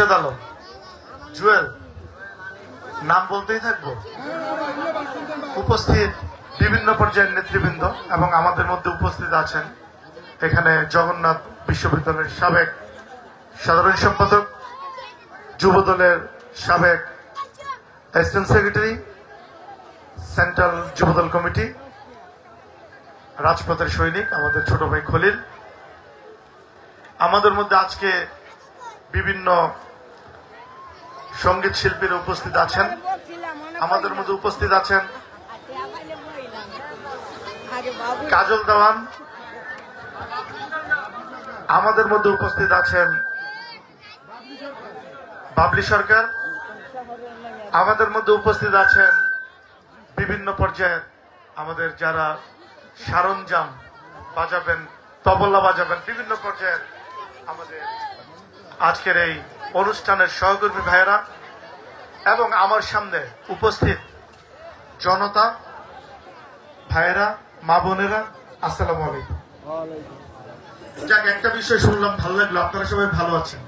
মুর্শেদ আলম, জুয়েল, নাম বলতেই থাকবো। উপস্থিত বিভিন্ন পর্যায়ের নেতৃবৃন্দ এবং আমাদের মধ্যে উপস্থিত আছেন এখানে জগন্নাথ বিশ্ববিদ্যালয়ের সাবেক সাধারণ সম্পাদক, যুবদলের সাবেক assistant secretary, central Jubodal committee, রাজপথের সৈনিক আমাদের ছোট ভাই খলিল। আমাদের মধ্যে আজকে বিভিন্ন সঙ্গীত শিল্পীরা উপস্থিত আছেন। আমাদের মধ্যে উপস্থিত আছেন কাজল দেওয়ান, আমাদের মধ্যে উপস্থিত আছেন বাবলি সরকার, আমাদের মধ্যে উপস্থিত আছেন বিভিন্ন পর্যায়ের আমাদের যারা সরঞ্জাম বাজাবেন, তবলা বাজাবেন, বিভিন্ন পর্যায়ের আমাদের আজকের এই অনুষ্ঠানের সহকর্মী ভাইয়েরা এবং আমার সামনে উপস্থিত জনতা ভাইয়েরা, মা বোনেরা, আসসালামু আলাইকুম। যাক, একটা বিষয় শুনলাম, ভালো লাগলো, আপনারা সবাই ভালো আছেন।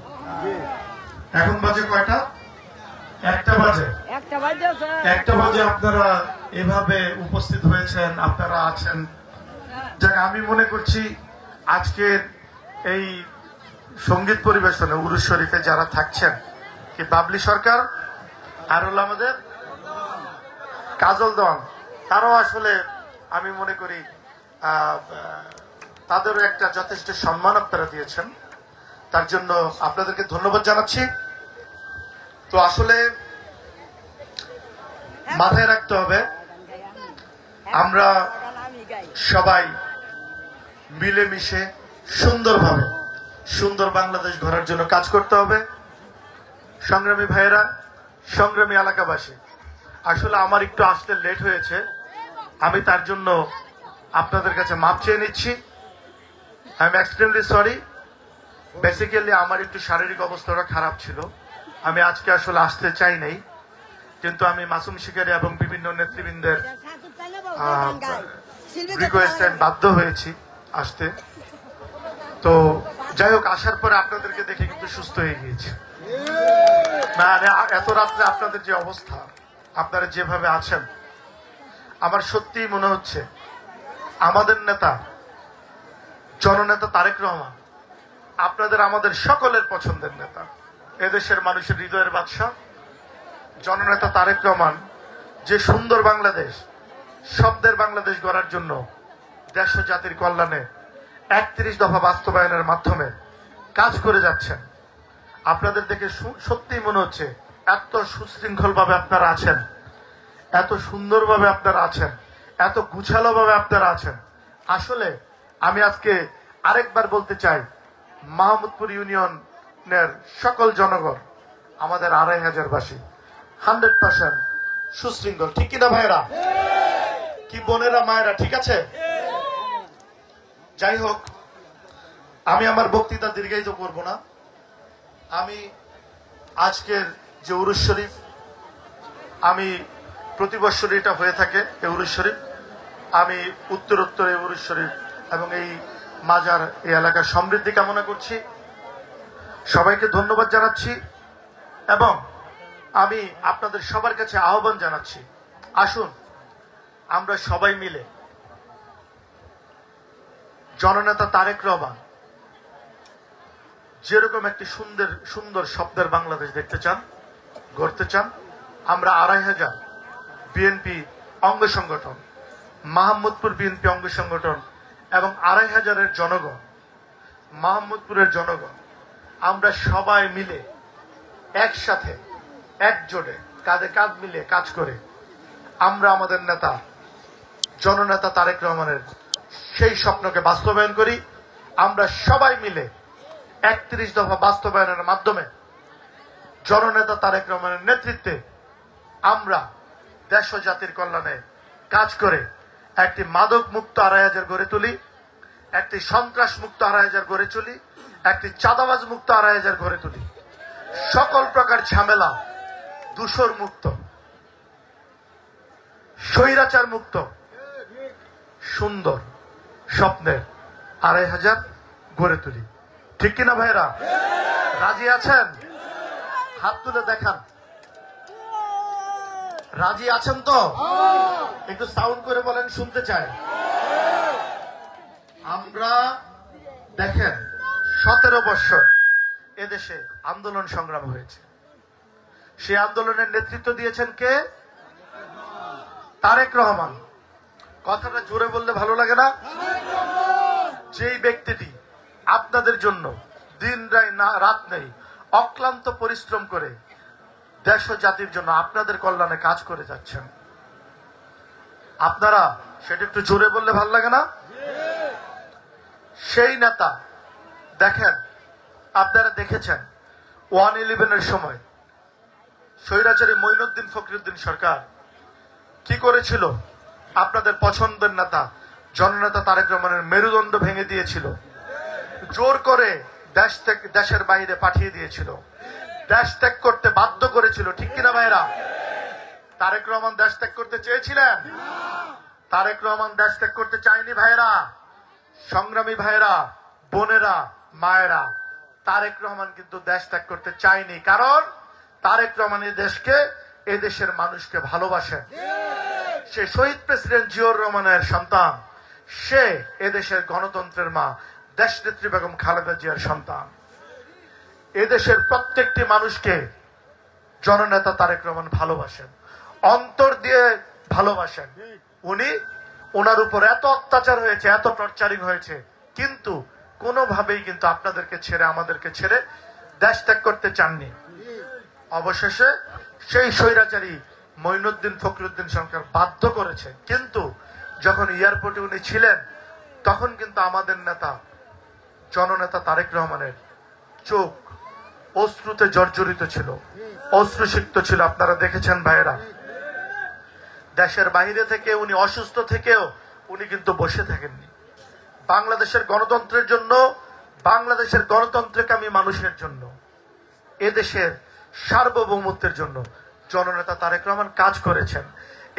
এখন বাজে কয়টা? একটা বাজে আপনারা এভাবে উপস্থিত হয়েছেন, আপনারা আছেন। যাক, আমি মনে করছি আজকের এই সঙ্গীত পরিবেশনে উরুস শরীফে যারা থাকছেন, কি বাবলি সরকার আর হলো আমাদের কাজল দেওয়ান, তারাও আসলে আমি মনে করি তাদেরও একটা যথেষ্ট সম্মান আপনারা দিয়েছেন, তার জন্য আপনাদেরকে ধন্যবাদ জানাচ্ছি। তো আসলে মাথায় রাখতে হবে আমরা সবাই মিলেমিশে সুন্দরভাবে সুন্দর বাংলাদেশ গড়ার জন্য কাজ করতে হবে। সংগ্রামী ভাইয়েরা, সংগ্রামী এলাকাবাসী, আসলে আমার একটু আসতে লেট হয়েছে, আমি তার জন্য আপনাদের কাছে মাপ চেয়ে নিচ্ছি। I am extremely sorry. Basically আমার একটু শারীরিক অবস্থাটা খারাপ ছিল, আমি আজকে আসলে আসতে চাই নাই, কিন্তু আমি মাসুম শিকারী এবং বিভিন্ন নেতৃবৃন্দের রিকোয়েস্টে বাধ্য হয়েছি আসতে। তো যাই হোক, আসার পরে আপনাদেরকে দেখে কিন্তু সুস্থ হয়ে গিয়েছে। মানে এত রাত্রে আপনাদের যে অবস্থা, আপনারা যেভাবে আছেন, আমার সত্যিই মনে হচ্ছে আমাদের নেতা জননেতা তারেক রহমান আপনাদের আমাদের সকলের পছন্দের নেতা, এদেশের মানুষের হৃদয়ের বাদশা জননেতা তারেক রহমান যে সুন্দর বাংলাদেশ, শব্দের বাংলাদেশ গড়ার জন্য দেশ ও জাতির কল্যাণে 31 দফা বাস্তবায়নের মাধ্যমে কাজ করে যাচ্ছেন। আপনাদের দেখে সত্যিই মনে হচ্ছে এত সুশৃঙ্খল ভাবে আপনারা আছেন, এত সুন্দরভাবে আপনারা আছেন, এত গুছালো ভাবে আপনারা আছেন। আসলে আমি আজকে আরেকবার বলতে চাই, মাহমুদপুর ইউনিয়নের সকল জনগণ আমাদের 2500 বাসী 100% সুশৃঙ্খল, ঠিক কিনা ভাইয়েরা? কি বোনেরা, মায়েরা, ঠিক আছে? যাই হোক, আমি আমার বক্তৃতা দীর্ঘায়িত করব না। আমি আজকের যে উরুস শরীফ, আমি প্রতি বছর এটা হয়ে থাকে এই উরুস শরীফ, আমি উত্তরোত্তর এই উরুস শরীফ এবং এই মাজার, এই এলাকার সমৃদ্ধি কামনা করছি। সবাইকে ধন্যবাদ জানাচ্ছি এবং আমি আপনাদের সবার কাছে আহ্বান জানাচ্ছি, আসুন আমরা সবাই মিলে জননেতা তারেক রহমান যেরকম একটি সুন্দর সুন্দর শব্দের বাংলাদেশ দেখতে চান, গড়তে চান, আমরা 2500 বিএনপি অঙ্গ সংগঠন, মাহমুদপুর বিএনপি অঙ্গ সংগঠন এবং 2500-এর জনগণ, মাহমুদপুরের জনগণ, আমরা সবাই মিলে একসাথে একজোটে কাঁধে কাঁধ মিলে কাজ করে আমরা আমাদের নেতা জননেতা তারেক রহমানের সেই স্বপ্নকে বাস্তবায়ন করি। আমরা সবাই মিলে 31 দফা বাস্তবায়নের মাধ্যমে জননেতা তারেক রহমানের নেতৃত্বে আমরা দেশ ও জাতির কল্যাণে কাজ করে একটি মাদক মুক্ত 2500 গড়ে তুলি, একটি সন্ত্রাস মুক্ত 2500 গড়ে তুলি, একটি চাঁদাবাজ মুক্ত 2500 গড়ে তুলি, সকল প্রকার ঝামেলা দূষর মুক্ত, স্বৈরাচার মুক্ত সুন্দর স্বপ্নের 2500 গড়ে তুলি, ঠিক কিনা ভাইরা? রাজি আছেন? হাত তুলে দেখান। রাজি আছেন তো? একটু সাউন্ড করে বলেন, শুনতে চাই। আমরা দেখেন 17 বছর এদেশে আন্দোলন সংগ্রাম হয়েছে। সেই আন্দোলনের নেতৃত্ব দিয়েছেন কে? তারেক রহমান। কথাটা জোরে বললে ভালো লাগে না? যেই ব্যক্তিটি আপনাদের জন্য দিন রাত নেই অক্লান্ত পরিশ্রম করে দেশ ও জাতির জন্য আপনাদের কল্যাণে কাজ করে যাচ্ছেন, আপনারা সেটা একটু জোরে বললে ভালো লাগে না? সেই নেতা দেখেন, আপনারা দেখেছেন 111-এর সময় স্বৈরাচারী মঈনুদ্দিন ফখরুদ্দিন সরকার কি করেছিল? আপনাদের পছন্দের নেতা জননেতা তারেক রহমানের মেরুদণ্ড ভেঙে দিয়েছিল, জোর করে দেশের বাইরে পাঠিয়ে দিয়েছিল, দেশ ত্যাগ করতে বাধ্য করেছিল। ঠিক কিনা ভাইরা? তারেক রহমান দেশ ত্যাগ করতে চেয়েছিলেন? তারেক রহমান দেশ ত্যাগ করতে চায়নি ভাইরা, সংগ্রামী ভাইরা, বোনেরা, মায়েরা। তারেক রহমান কিন্তু দেশ ত্যাগ করতে চায়নি, কারণ তারেক রহমান দেশকে, এদেশের মানুষকে ভালোবাসেন। সে শহীদ প্রেসিডেন্ট জিয়াউর রহমানের সন্তান, সে এদেশের গণতন্ত্রের মা দেশনেত্রী বেগম খালেদা জিয়ার সন্তান। এদেশের প্রত্যেকটি মানুষকে জননেতা তারেক রহমান ভালোবাসেন, অন্তর দিয়ে ভালোবাসেন। ওনার উপর এত অত্যাচার হয়েছে, এত টর্চারিং হয়েছে, কিন্তু কোনোভাবেই কিন্তু আপনাদেরকে ছেড়ে, আমাদেরকে ছেড়ে দেশ ত্যাগ করতে চাননি। অবশেষে সেই স্বৈরাচারী মঈনুদ্দিন ফখরুদ্দিন সরকার বাধ্য করেছে, কিন্তু যখন এয়ারপোর্টে উনি ছিলেন তখন কিন্তু আমাদের নেতা জননেতা তারেক রহমানের চোখ অশ্রুতে জর্জরিত ছিল, অশ্রুসিক্ত ছিল। আপনারা দেখেছেন ভাইয়েরা, দেশের বাইরে থেকে উনি অসুস্থ থেকেও উনি কিন্তু বসে থাকেননি। বাংলাদেশের গণতন্ত্রের জন্য, বাংলাদেশের গণতন্ত্রকামী মানুষের জন্য, এদেশের সার্বভৌমত্বের জন্য জননেতা তারেক রহমান কাজ করেছেন,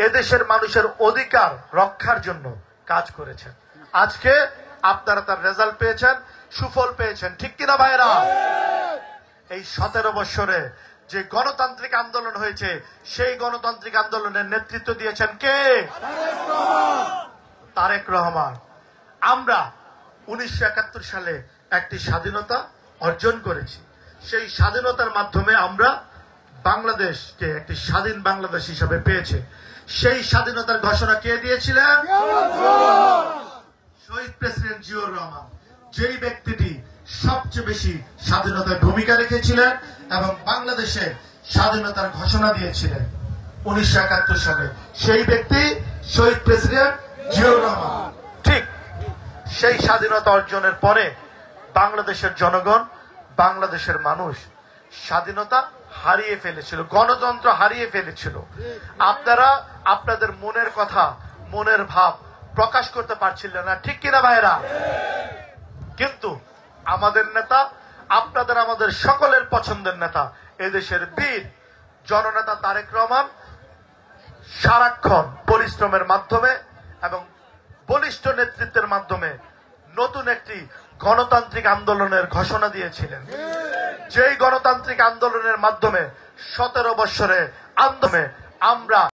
এদেশের মানুষের অধিকার রক্ষার জন্য কাজ করেছেন। আজকে আপনারা তার রেজাল্ট পেয়েছেন, সুফল পেয়েছেন। ঠিক কিনা ভাইরা? এই 17 বছরে যে গণতান্ত্রিক আন্দোলন হয়েছে, সেই গণতান্ত্রিক আন্দোলনের নেতৃত্ব দিয়েছেন কে? তারেক রহমান। আমরা 1971 সালে একটি স্বাধীনতা অর্জন করেছি। সেই স্বাধীনতার মাধ্যমে আমরা বাংলাদেশকে একটি স্বাধীন বাংলাদেশ হিসাবে পেয়েছে। সেই স্বাধীনতার ঘোষণা কে দিয়েছিলেন? শহীদ প্রেসিডেন্ট জিয়াউর রহমান, যেই ব্যক্তিটি সবচেয়ে বেশি স্বাধীনতায় ভূমিকা রেখেছিলেন এবং বাংলাদেশে স্বাধীনতার ঘোষণা দিয়েছিলেন 1971 সালে। সেই ব্যক্তি শহীদ প্রেসিডেন্ট জিয়াউর রহমান। ঠিক সেই স্বাধীনতা অর্জনের পরে বাংলাদেশের জনগণ, বাংলাদেশের মানুষ স্বাধীনতা হারিয়ে ফেলেছিল, গণতন্ত্র হারিয়ে ফেলেছিল। আপনারা আপনাদের মনের কথা, মনের ভাব প্রকাশ করতে পারছিলেন না। ঠিক কিনা ভাইরা? কিন্তু আমাদের নেতা, আপনাদের আমাদের সকলের পছন্দের নেতা, এদেশের বীর জননেতা তারেক রহমান সারাক্ষণ পরিশ্রমের মাধ্যমে এবং বলিষ্ঠ নেতৃত্বের মাধ্যমে নতুন একটি গণতান্ত্রিক আন্দোলনের ঘোষণা দিয়েছিলেন। যেই গণতান্ত্রিক আন্দোলনের মাধ্যমে 17 বছরে আন্দোলনে আমরা